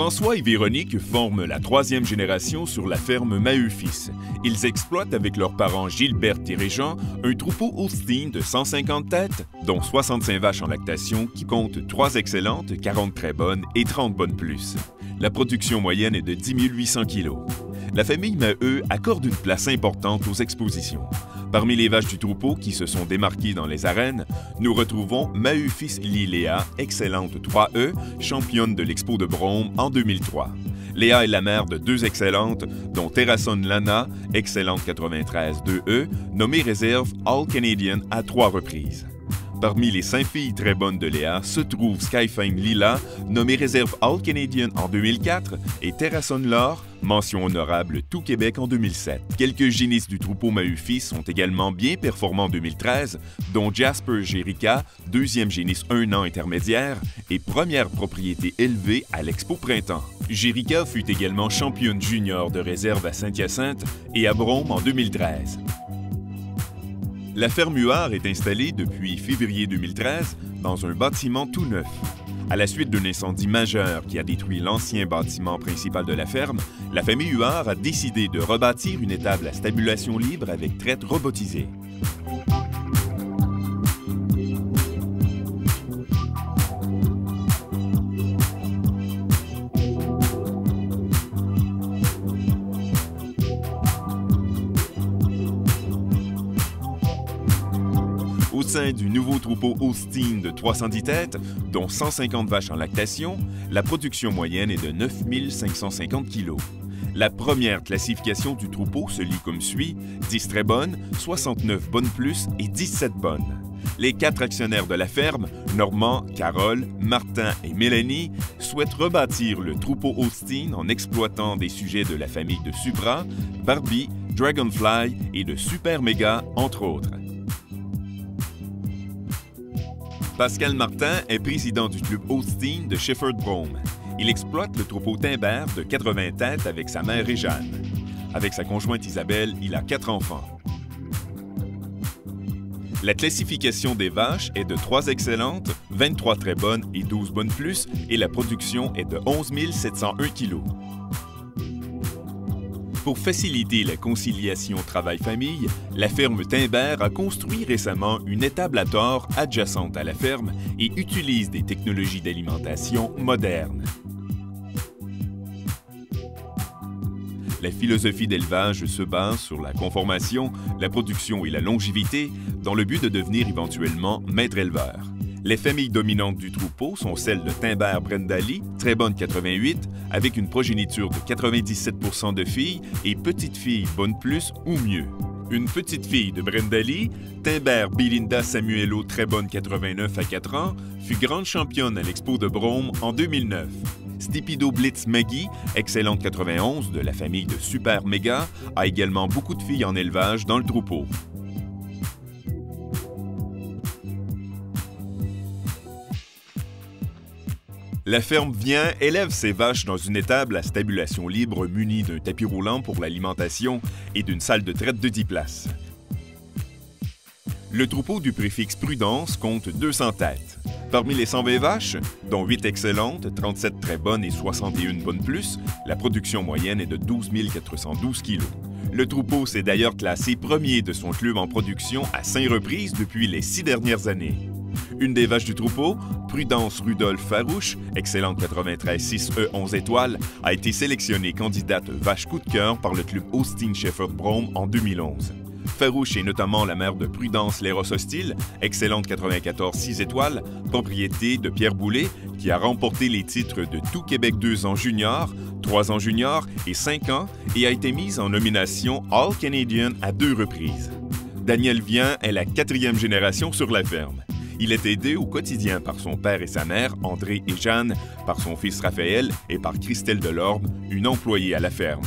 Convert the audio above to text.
François et Véronique forment la troisième génération sur la ferme Maheu-Fils. Ils exploitent avec leurs parents Gilberte et Régent un troupeau Holstein de 150 têtes, dont 65 vaches en lactation qui comptent 3 excellentes, 40 très bonnes et 30 bonnes plus. La production moyenne est de 10 800 kg. La famille Maheu accorde une place importante aux expositions. Parmi les vaches du troupeau qui se sont démarquées dans les arènes, nous retrouvons Maheu-Fils Léa, excellente 3E, championne de l'Expo de Brome en 2003. Léa est la mère de 2 excellentes, dont Terrasson Lana, excellente 93 2E, nommée réserve All-Canadian à 3 reprises. Parmi les 5 filles très bonnes de Léa se trouve Skyfang Lila, nommée réserve All-Canadian en 2004, et Terrasson Laure, mention honorable Tout Québec en 2007. Quelques génisses du troupeau Maheu-Fils sont également bien performants en 2013, dont Jasper Jerica, 2e génisse 1 an intermédiaire et première propriété élevée à l'Expo Printemps. Jerica fut également championne junior de réserve à Saint-Hyacinthe et à Brome en 2013. La ferme Huard est installée depuis février 2013 dans un bâtiment tout neuf. À la suite d'un incendie majeur qui a détruit l'ancien bâtiment principal de la ferme, la famille Huard a décidé de rebâtir une étable à stabulation libre avec traite robotisée. Au sein du nouveau troupeau Holstein de 310 têtes, dont 150 vaches en lactation, la production moyenne est de 9 550 kg. La première classification du troupeau se lit comme suit: 10 très bonnes, 69 bonnes plus et 17 bonnes. Les 4 actionnaires de la ferme, Normand, Carole, Martin et Mélanie, souhaitent rebâtir le troupeau Holstein en exploitant des sujets de la famille de Supra, Barbie, Dragonfly et de Super Méga, entre autres. Pascal Martin est président du club Holstein de Shefford-Brome. Il exploite le troupeau Timbert de 80 têtes avec sa mère Réjeanne. Avec sa conjointe Isabelle, il a 4 enfants. La classification des vaches est de 3 excellentes, 23 très bonnes et 12 bonnes plus, et la production est de 11 701 kg. Pour faciliter la conciliation travail-famille, la ferme Timbert a construit récemment une étable à tord adjacente à la ferme et utilise des technologies d'alimentation modernes. La philosophie d'élevage se base sur la conformation, la production et la longévité dans le but de devenir éventuellement maître éleveur. Les familles dominantes du troupeau sont celles de Timbert Brendali, très bonne 88, avec une progéniture de 97 % de filles et petites filles bonne plus ou mieux. Une petite fille de Brendali, Timbert Belinda Samuelo, très bonne 89 à 4 ans, fut grande championne à l'Expo de Brome en 2009. Stipido Blitz Maggie, excellente 91 de la famille de Super Méga, a également beaucoup de filles en élevage dans le troupeau. La ferme Vien élève ses vaches dans une étable à stabulation libre munie d'un tapis roulant pour l'alimentation et d'une salle de traite de 10 places. Le troupeau du préfixe Prudence compte 200 têtes. Parmi les 120 vaches, dont 8 excellentes, 37 très bonnes et 61 bonnes plus, la production moyenne est de 12 412 kg. Le troupeau s'est d'ailleurs classé premier de son club en production à 5 reprises depuis les 6 dernières années. Une des vaches du troupeau, Prudence Rudolph Farouche, excellente 93 6E 11 étoiles, a été sélectionnée candidate vache coup de cœur par le club Holstein Shefford-Brome en 2011. Farouche est notamment la mère de Prudence Léros Hostile, excellente 94 6 étoiles, propriété de Pierre Boulay, qui a remporté les titres de Tout Québec 2 ans junior, 3 ans junior et 5 ans et a été mise en nomination All-Canadian à 2 reprises. Daniel Vien est la 4e génération sur la ferme. Il est aidé au quotidien par son père et sa mère, André et Jeanne, par son fils Raphaël et par Christelle Delorme, une employée à la ferme.